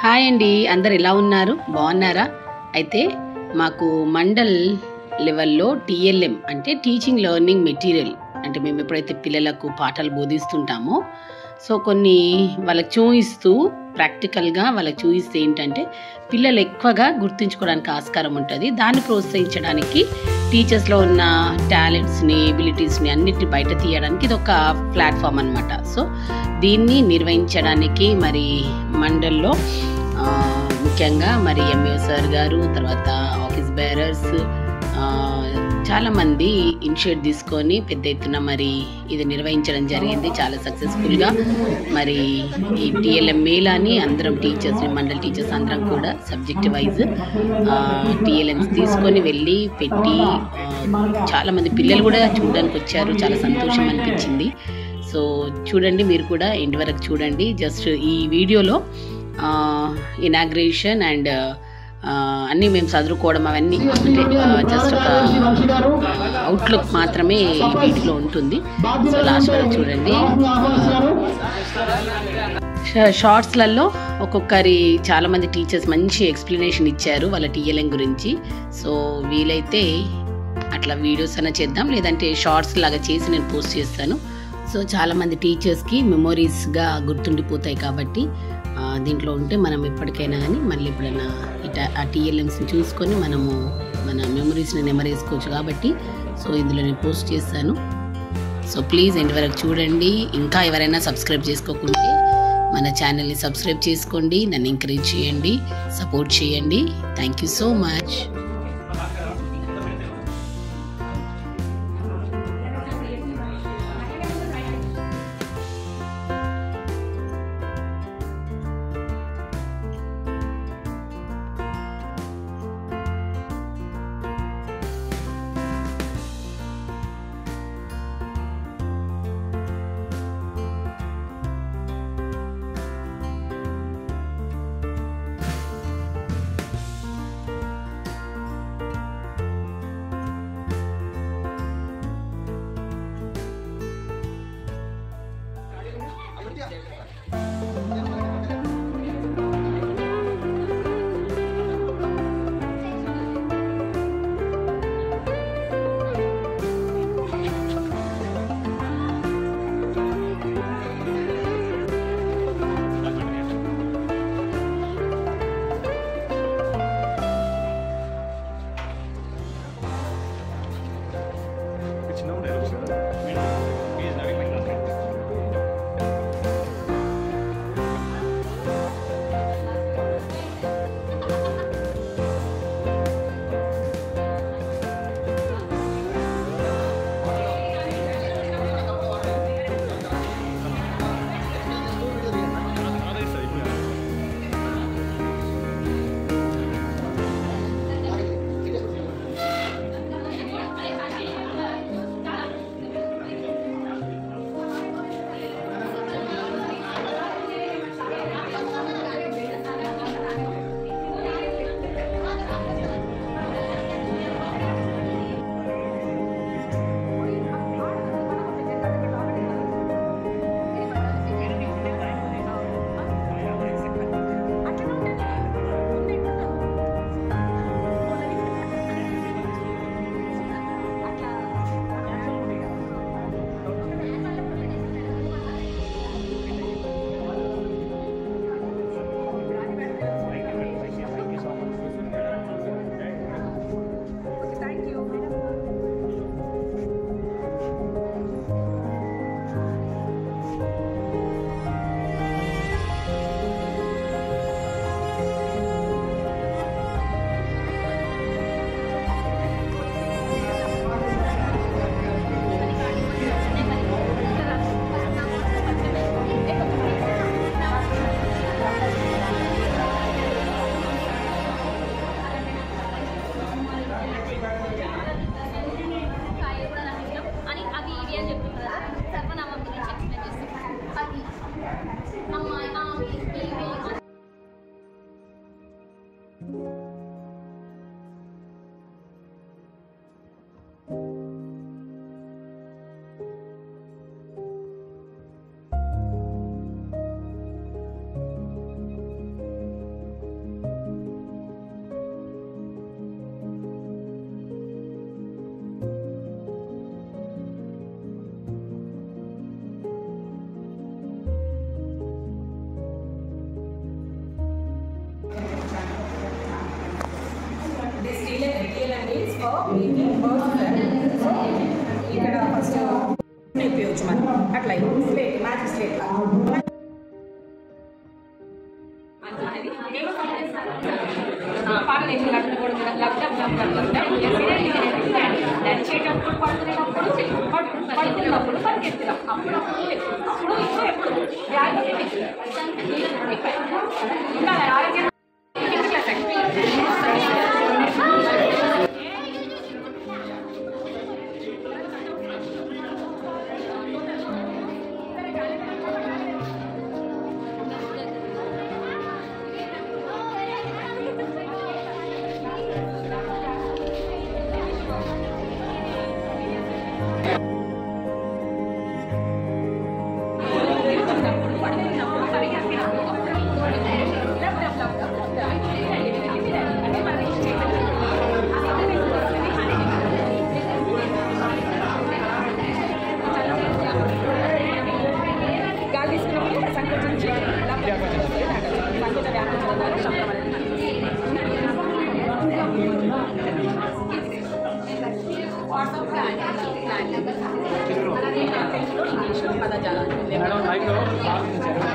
Hi అండి, అందరు ఎలా ఉన్నారు? బాగున్నారా? అయితే మాకు మండల్ లెవెల్లో టీఎల్ఎం అంటే టీచింగ్ లెర్నింగ్ మెటీరియల్ అంటే మేము ఎప్పుడైతే పిల్లలకు పాఠాలు బోధిస్తుంటామో కొన్ని వాళ్ళకి చూపిస్తూ ప్రాక్టికల్గా వాళ్ళకి చూపిస్తే ఏంటంటే పిల్లలు ఎక్కువగా గుర్తుంచుకోవడానికి ఆస్కారం ఉంటుంది. దాన్ని ప్రోత్సహించడానికి టీచర్స్లో ఉన్న టాలెంట్స్ని ఎబిలిటీస్ని అన్నిటిని బయట తీయడానికి ఇది ఒక ప్లాట్ఫామ్ అనమాట. దీన్ని నిర్వహించడానికి మరి మండల్లో ముఖ్యంగా మరి ఎంఏ సార్ గారు, తర్వాత ఆఫీస్ బేరర్స్ చాలామంది ఇనిషియేట్ తీసుకొని పెద్ద ఎత్తున మరి ఇది నిర్వహించడం జరిగింది చాలా సక్సెస్ఫుల్గా. మరి ఈ టీఎల్ఎం మేళాని అందరం టీచర్స్, మండల్ టీచర్స్ అందరం కూడా సబ్జెక్ట్ వైజ్ టీఎల్ఎంస్ తీసుకొని వెళ్ళి పెట్టి చాలామంది పిల్లలు కూడా చూడడానికి వచ్చారు. చాలా సంతోషం అనిపించింది. చూడండి, మీరు కూడా ఎండ్ వరకు చూడండి. జస్ట్ ఈ వీడియోలో ఇనాగ్రేషన్ అండ్ అన్నీ మేము చదువుకోవడం అవన్నీ అంటే జస్ట్ ఒక అవుట్లుక్ మాత్రమే ఈ వీడియోలో ఉంటుంది. లాస్ట్ వరకు చూడండి. షార్ట్స్లలో ఒక్కొక్కరి చాలామంది టీచర్స్ మంచి ఎక్స్ప్లెనేషన్ ఇచ్చారు వాళ్ళ టీఎల్ఎం గురించి. వీలైతే అట్లా వీడియోస్ అన్న చేద్దాం, లేదంటే షార్ట్స్ లాగా చేసి నేను పోస్ట్ చేస్తాను. చాలామంది టీచర్స్కి మెమొరీస్గా గుర్తుండిపోతాయి కాబట్టి దీంట్లో ఉంటే మనం ఎప్పటికైనా కానీ మళ్ళీ ఎప్పుడైనా ఆ టీఎల్ఎంస్ని చూసుకొని మనము మన మెమొరీస్ని నెమరేసుకోవచ్చు కాబట్టి ఇందులో నేను పోస్ట్ చేస్తాను. ప్లీజ్ ఎండ్ వరకు చూడండి. ఇంకా ఎవరైనా సబ్స్క్రైబ్ చేసుకోకుంటే మన ఛానల్ని సబ్స్క్రైబ్ చేసుకోండి, నన్ను ఎంకరేజ్ చేయండి, సపోర్ట్ చేయండి. Thank you so much. మనం అట్లా స్లేట్ మ్యాజిక్ స్లేట్ నడిచేటప్పుడు పడుకునేటప్పుడు పడుకున్నప్పుడు పరిగెత్తినాం అప్పుడు అప్పుడు ఇప్పుడు ఎప్పుడు ఆరోగ్యం పదజాలం